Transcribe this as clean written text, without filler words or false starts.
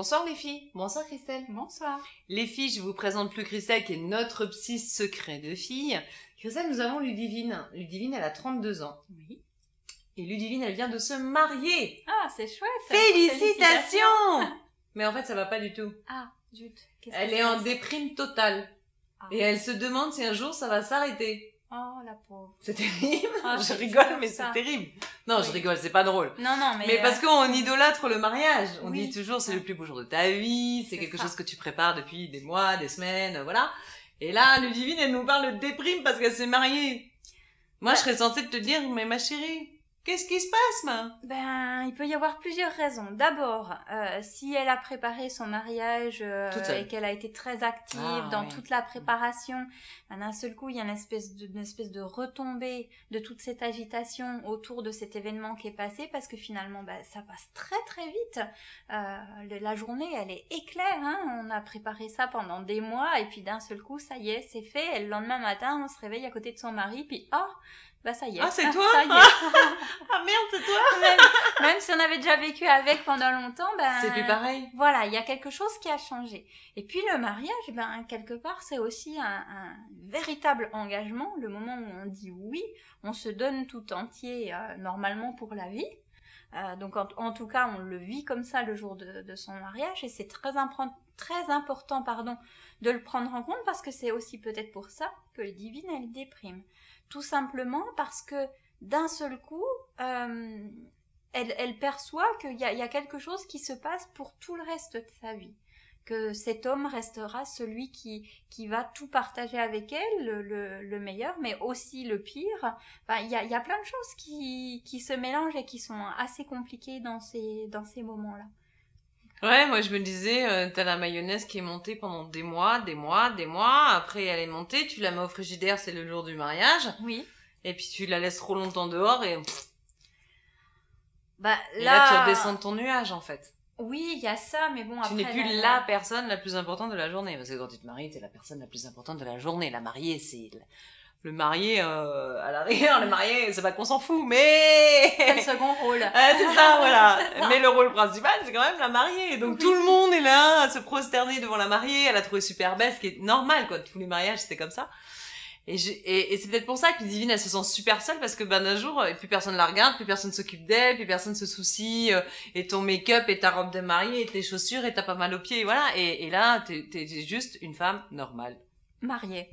Bonsoir les filles. Bonsoir Christelle. Bonsoir. Les filles, je vous présente plus Christelle qui est notre psy secret de fille. Christelle, nous avons Ludivine. Ludivine, elle a 32 ans. Oui. Et Ludivine, elle vient de se marier. Ah, c'est chouette. Félicitations. Mais en fait, ça va pas du tout. Ah, zut. Elle est en déprime totale. Ah. Et elle se demande si un jour ça va s'arrêter. Oh, la pauvre. C'est terrible. Ah, je c'est rigole, dur, mais ça. c'est terrible. Non, Oui. je rigole, c'est pas drôle. Non, non, mais... Mais parce qu'on idolâtre le mariage. On Oui. dit toujours c'est le plus beau jour de ta vie, c'est quelque ça. chose que tu prépares depuis des mois, des semaines, voilà. Et là, Ludivine, elle nous parle de déprime parce qu'elle s'est mariée. Moi, Ouais. je serais censée te dire, mais ma chérie, qu'est-ce qui se passe, ma? Ben, il peut y avoir plusieurs raisons. D'abord, si elle a préparé son mariage Toute seule. et qu'elle a été très active dans oui. toute la préparation, ben, d'un seul coup, il y a une espèce de retombée de toute cette agitation autour de cet événement qui est passé, parce que finalement, ben, ça passe très très vite. La journée, elle est éclair. Hein, on a préparé ça pendant des mois, et puis d'un seul coup, ça y est, c'est fait. Et le lendemain matin, on se réveille à côté de son mari, puis bah ça y est. Ah, c'est toi? Ça y est. Ah merde, c'est toi? Même si on avait déjà vécu avec pendant longtemps, ben... C'est plus pareil. Voilà, il y a quelque chose qui a changé. Et puis le mariage, ben, quelque part, c'est aussi un véritable engagement. Le moment où on dit oui, on se donne tout entier, normalement, pour la vie. Donc en tout cas, on le vit comme ça le jour de son mariage. Et c'est très important, de le prendre en compte, parce que c'est aussi peut-être pour ça que Ludivine, elle déprime. Tout simplement parce que d'un seul coup, elle perçoit qu'il y a quelque chose qui se passe pour tout le reste de sa vie. Que cet homme restera celui qui va tout partager avec elle, le meilleur, mais aussi le pire. Enfin, il y a plein de choses qui se mélangent et qui sont assez compliquées dans ces moments-là. Ouais, moi je me disais, t'as la mayonnaise qui est montée pendant des mois, après elle est montée, tu la mets au frigidaire, c'est le jour du mariage, Oui. et puis tu la laisses trop longtemps dehors et Bah, là tu redescends de ton nuage en fait. Oui, il y a ça, mais bon, après... Tu n'es plus la personne la plus importante de la journée, parce que quand tu te maries, t'es la personne la plus importante de la journée. La mariée, c'est... Le marié, à la rigueur, le marié, c'est pas qu'on s'en fout, mais... C'est le second rôle. C'est ça, voilà. C'est ça. Mais le rôle principal, c'est quand même la mariée. Donc Oui. tout le monde est là à se prosterner devant la mariée, à la trouver super belle, ce qui est normal, quoi. Tous les mariages, c'était comme ça. Et c'est peut-être pour ça que Ludivine, elle se sent super seule, parce que d'un jour, plus personne la regarde, plus personne s'occupe d'elle, plus personne se soucie, et ton make-up, et ta robe de mariée, et tes chaussures, et t'as pas mal aux pieds, et voilà. Et là, t'es juste une femme normale. Mariée.